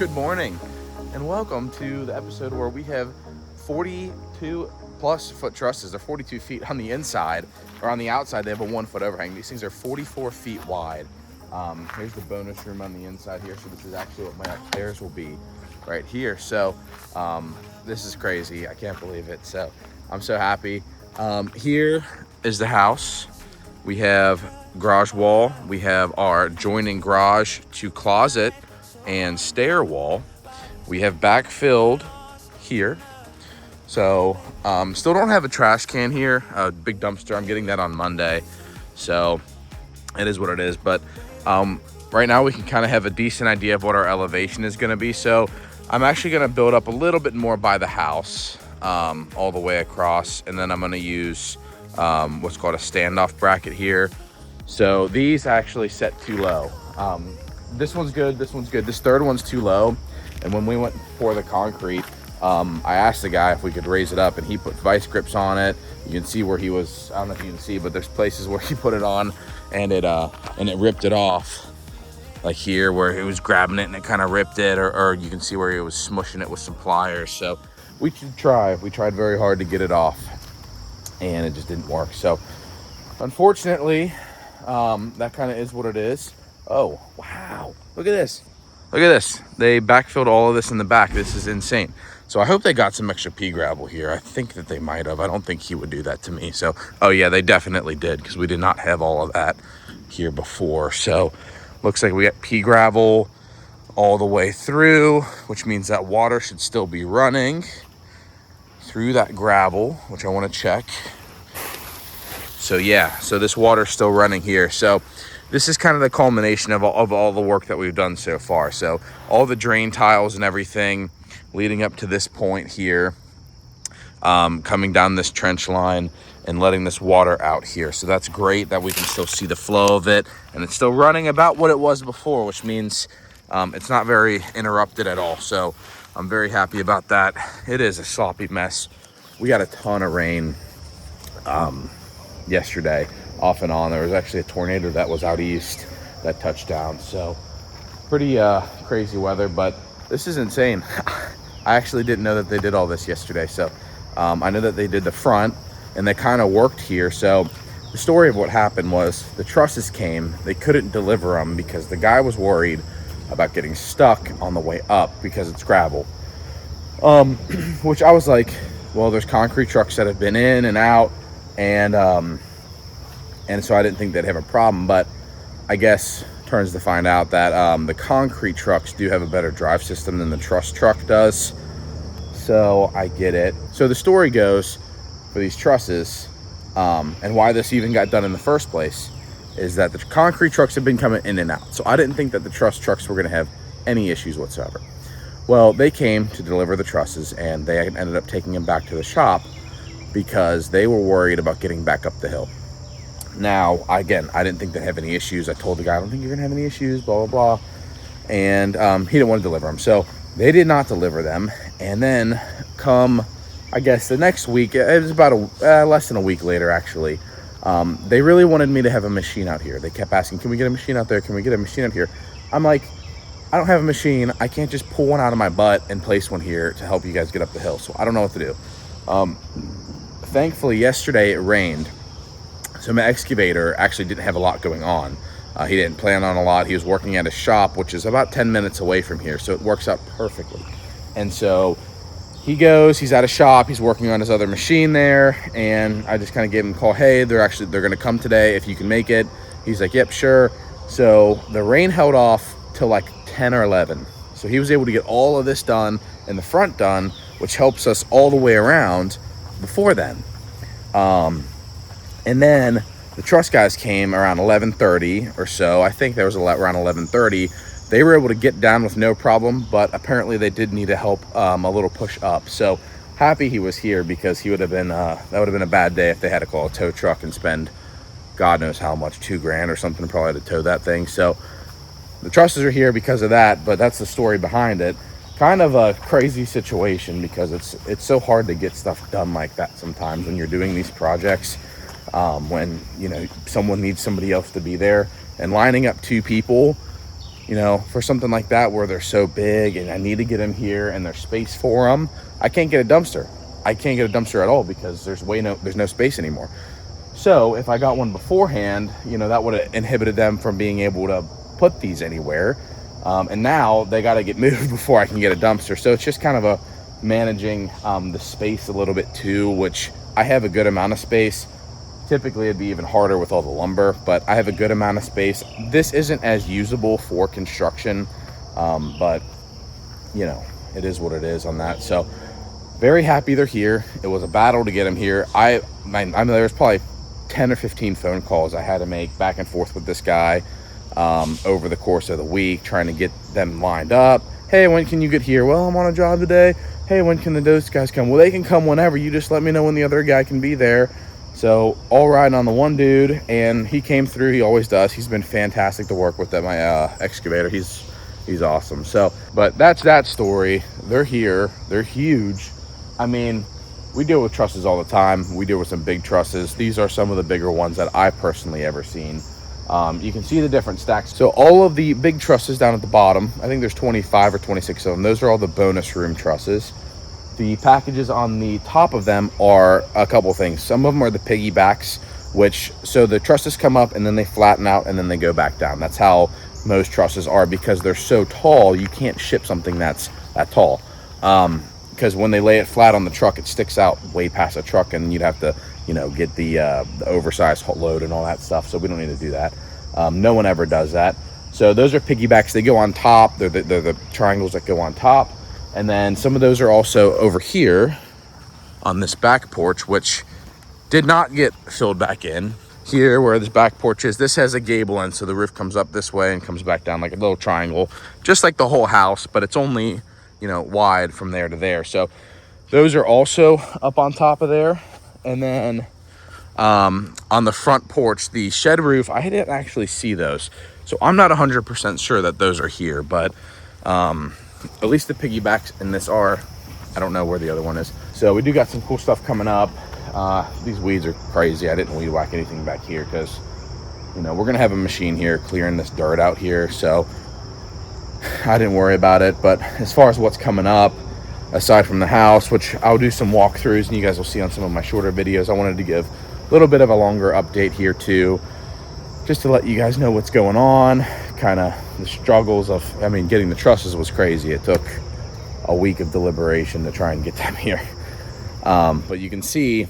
Good morning, and welcome to the episode where we have 42 plus foot trusses. They're 42 feet on the inside, or on the outside, they have a 1 foot overhang. These things are 44 feet wide. Here's the bonus room on the inside here. So, this is actually what my upstairs will be right here. So, this is crazy. I can't believe it. So, I'm so happy. Here is the house. We have garage wall. We have our joining garage to closet and stair wall. We have backfilled here. So still don't have a trash can here, a big dumpster. I'm getting that on Monday. So it is what it is. But right now we can kind of have a decent idea of what our elevation is going to be. So I'm actually going to build up a little bit more by the house all the way across. And then I'm going to use what's called a standoff bracket here. So these actually set too low. This one's good, this one's good. This third one's too low. And when we went for the concrete, I asked the guy if we could raise it up, and he put vice grips on it. You can see where he was, I don't know if you can see, but there's places where he put it on and it ripped it off. Like here where he was grabbing it and it kind of ripped it, or you can see where he was smushing it with some pliers. So we tried very hard to get it off and it just didn't work. So unfortunately, that kind of is what it is. Oh, wow. Look at this. Look at this. They backfilled all of this in the back. This is insane. So I hope they got some extra pea gravel here. I think that they might have. I don't think he would do that to me. So, oh yeah, they definitely did, because we did not have all of that here before. So looks like we got pea gravel all the way through, which means that water should still be running through that gravel, which I want to check. So yeah, so this water's still running here. So this is kind of the culmination of all the work that we've done so far. So all the drain tiles and everything leading up to this point here, coming down this trench line and letting this water out here. So that's great that we can still see the flow of it, and it's still running about what it was before, which means it's not very interrupted at all. So I'm very happy about that. It is a sloppy mess. We got a ton of rain yesterday, off and on. There was actually a tornado that was out east that touched down. So pretty crazy weather, but this is insane. I actually didn't know that they did all this yesterday. So I know that they did the front and they kind of worked here. So the story of what happened was the trusses came, they couldn't deliver them because the guy was worried about getting stuck on the way up because it's gravel. Which I was like, well, there's concrete trucks that have been in and out, and so I didn't think they'd have a problem. But I guess turns to find out that the concrete trucks do have a better drive system than the truss truck does. So I get it. So the story goes for these trusses, and why this even got done in the first place, is that the concrete trucks have been coming in and out. So I didn't think that the truss trucks were going to have any issues whatsoever. Well, they came to deliver the trusses, and they ended up taking them back to the shop because they were worried about getting back up the hill. Now, again, I didn't think they'd have any issues. I told the guy, I don't think you're gonna have any issues, blah, blah, blah. And he didn't want to deliver them. So they did not deliver them. And then come, I guess, the next week, it was about less than a week later, actually. They really wanted me to have a machine out here. They kept asking, can we get a machine out there? Can we get a machine out here? I'm like, I don't have a machine. I can't just pull one out of my butt and place one here to help you guys get up the hill. So I don't know what to do. Thankfully, yesterday it rained. So my excavator actually didn't have a lot going on. He didn't plan on a lot. He was working at a shop, which is about 10 minutes away from here. So it works out perfectly. And so he goes, he's at a shop, he's working on his other machine there. And I just kind of gave him a call. Hey, they're going to come today if you can make it. He's like, yep, sure. So the rain held off till like 10 or 11. So he was able to get all of this done and the front done, which helps us all the way around before then. And then the truss guys came around 11:30 or so. I think there was around 11:30. They were able to get down with no problem, but apparently they did need to help a little push up. So happy he was here, because he would have been that would have been a bad day if they had to call a tow truck and spend God knows how much, $2,000 or something, probably to tow that thing. So the trusses are here because of that, but that's the story behind it. Kind of a crazy situation, because it's so hard to get stuff done like that sometimes when you're doing these projects. When someone needs somebody else to be there, and lining up two people you know, for something like that where they're so big and I need to get them here and there's space for them, I can't get a dumpster. I can't get a dumpster at all because there's no space anymore. So if I got one beforehand, you know, that would have inhibited them from being able to put these anywhere. And now they got to get moved before I can get a dumpster. So it's just kind of a managing the space a little bit too, which I have a good amount of space. Typically it'd be even harder with all the lumber, but I have a good amount of space. This isn't as usable for construction, but you know, it is what it is on that. So very happy they're here. It was a battle to get them here. I mean, there was probably 10 or 15 phone calls I had to make back and forth with this guy over the course of the week, trying to get them lined up. Hey, when can you get here? Well, I'm on a job today. Hey, when can those guys come? Well, they can come whenever. You just let me know when the other guy can be there. So all riding on the one dude, and he came through. He always does. He's been fantastic to work with at my excavator. He's awesome. So, but that's that story. They're here. They're huge. I mean, we deal with trusses all the time. We deal with some big trusses. These are some of the bigger ones that I've personally ever seen. You can see the different stacks. So all of the big trusses down at the bottom, I think there's 25 or 26 of them. Those are all the bonus room trusses. The packages on the top of them are a couple things. Some of them are the piggybacks, which, so the trusses come up and then they flatten out and then they go back down. That's how most trusses are, because they're so tall, you can't ship something that's that tall. Because when they lay it flat on the truck, it sticks out way past the truck, and you'd have to, you know, get the oversized load and all that stuff. So we don't need to do that. No one ever does that. So those are piggybacks. They go on top. They're the triangles that go on top. And then some of those are also over here on this back porch, which did not get filled back in. Here where this back porch is, this has a gable end, so the roof comes up this way and comes back down like a little triangle, just like the whole house, but it's only, you know, wide from there to there. So those are also up on top of there. And then on the front porch, the shed roof, I didn't actually see those, so I'm not 100% sure that those are here, but at least the piggybacks in this are. I don't know where the other one is. So we do got some cool stuff coming up. These weeds are crazy. I didn't weed whack anything back here because, you know, we're gonna have a machine here clearing this dirt out here, so I didn't worry about it. But as far as what's coming up, aside from the house, which I'll do some walkthroughs and you guys will see on some of my shorter videos, I wanted to give a little bit of a longer update here too, just to let you guys know what's going on, kind of the struggles of, I mean, getting the trusses was crazy. It took a week of deliberation to try and get them here. But you can see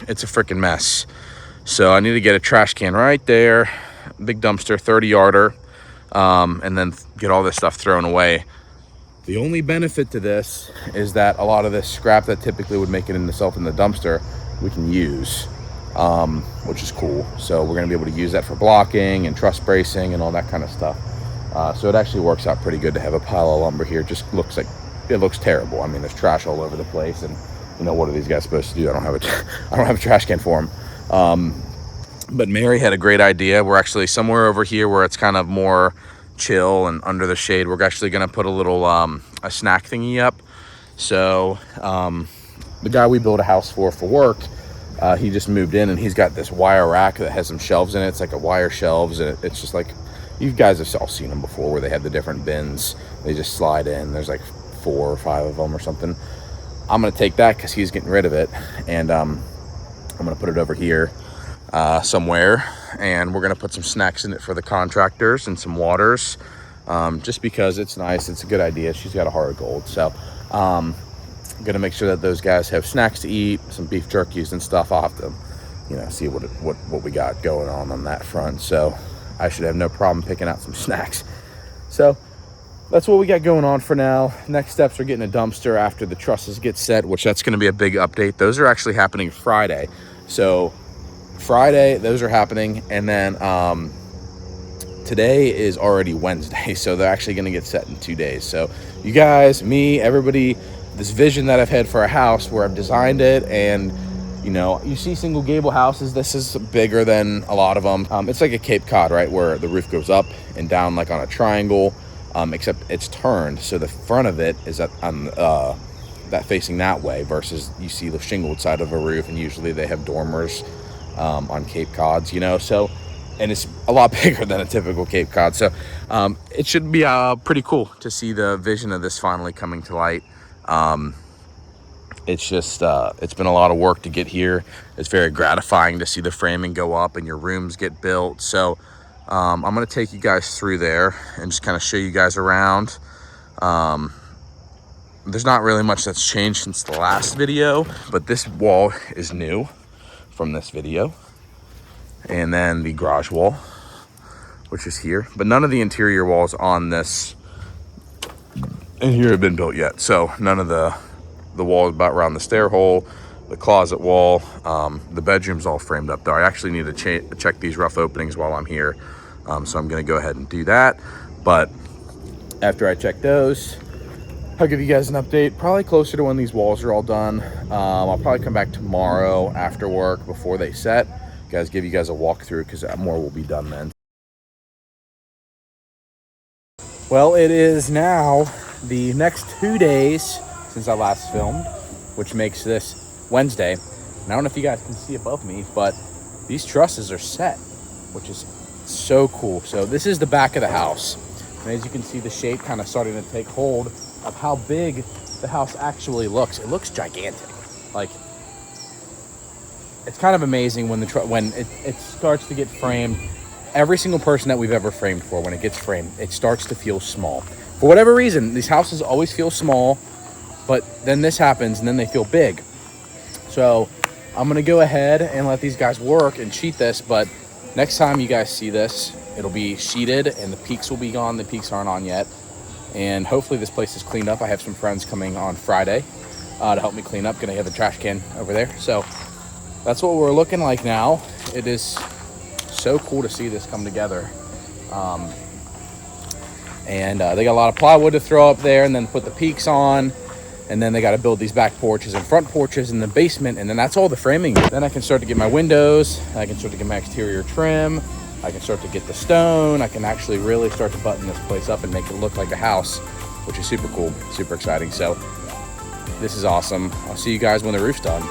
it's a freaking mess. So I need to get a trash can right there, big dumpster, 30-yarder, and then get all this stuff thrown away. The only benefit to this is that a lot of this scrap that typically would make it in the dumpster, we can use, which is cool. So we're gonna be able to use that for blocking and truss bracing and all that kind of stuff. So it actually works out pretty good to have a pile of lumber here. It just looks like, it looks terrible. I mean, there's trash all over the place, and you know, what are these guys supposed to do? I don't have a trash can for them. But Mary had a great idea. We're actually somewhere over here where it's kind of more chill and under the shade. We're actually gonna put a little a snack thingy up. So the guy we built a house for work, he just moved in, and he's got this wire rack that has some shelves in it. It's like a wire shelves, and it's just like, you guys have all seen them before, where they have the different bins. They just slide in. There's like 4 or 5 of them or something. I'm gonna take that because he's getting rid of it, and I'm gonna put it over here somewhere, and we're gonna put some snacks in it for the contractors and some waters, just because it's nice. It's a good idea. She's got a heart of gold. So I'm gonna make sure that those guys have snacks to eat, some beef jerkies and stuff. I'll have to, you know, see what we got going on that front. So I should have no problem picking out some snacks. So that's what we got going on for now. Next steps are getting a dumpster after the trusses get set, which that's going to be a big update. Those are actually happening Friday. So Friday, those are happening. And then today is already Wednesday. So they're actually going to get set in 2 days. So you guys, me, everybody, this vision that I've had for a house where I've designed it, and you know, you see single gable houses. This is bigger than a lot of them. It's like a Cape Cod, right? Where the roof goes up and down like on a triangle. Except it's turned, so the front of it is on that facing that way, versus you see the shingled side of a roof, and usually they have dormers on Cape Cods, you know. So and it's a lot bigger than a typical Cape Cod. So it should be pretty cool to see the vision of this finally coming to light. It's just, it's been a lot of work to get here. It's very gratifying to see the framing go up and your rooms get built. So I'm gonna take you guys through there and just kind of show you guys around. There's not really much that's changed since the last video, but this wall is new from this video. And then the garage wall, which is here. But none of the interior walls on this in here have been built yet. So none of the walls about around the stair hole, the closet wall, the bedroom's all framed up there. I actually need to check these rough openings while I'm here. So I'm gonna go ahead and do that. But after I check those, I'll give you guys an update, probably closer to when these walls are all done. I'll probably come back tomorrow after work before they set. Give you guys a walkthrough because more will be done then. Well, it is now the next 2 days since I last filmed, which makes this Wednesday. And I don't know if you guys can see above me, but these trusses are set, which is so cool. So this is the back of the house. And as you can see, the shape kind of starting to take hold of how big the house actually looks. It looks gigantic. Like, it's kind of amazing when it starts to get framed. Every single person that we've ever framed for, when it gets framed, it starts to feel small. For whatever reason, these houses always feel small, but then this happens and then they feel big. So I'm gonna go ahead and let these guys work and sheet this, but next time you guys see this, it'll be sheeted and the peaks will be gone. The peaks aren't on yet. And hopefully this place is cleaned up. I have some friends coming on Friday to help me clean up. Gonna have a trash can over there. So that's what we're looking like now. It is so cool to see this come together. And they got a lot of plywood to throw up there and then put the peaks on. And then they got to build these back porches and front porches in the basement. And then that's all the framing. Then I can start to get my windows. I can start to get my exterior trim. I can start to get the stone. I can actually really start to button this place up and make it look like a house, which is super cool, super exciting. So this is awesome. I'll see you guys when the roof's done.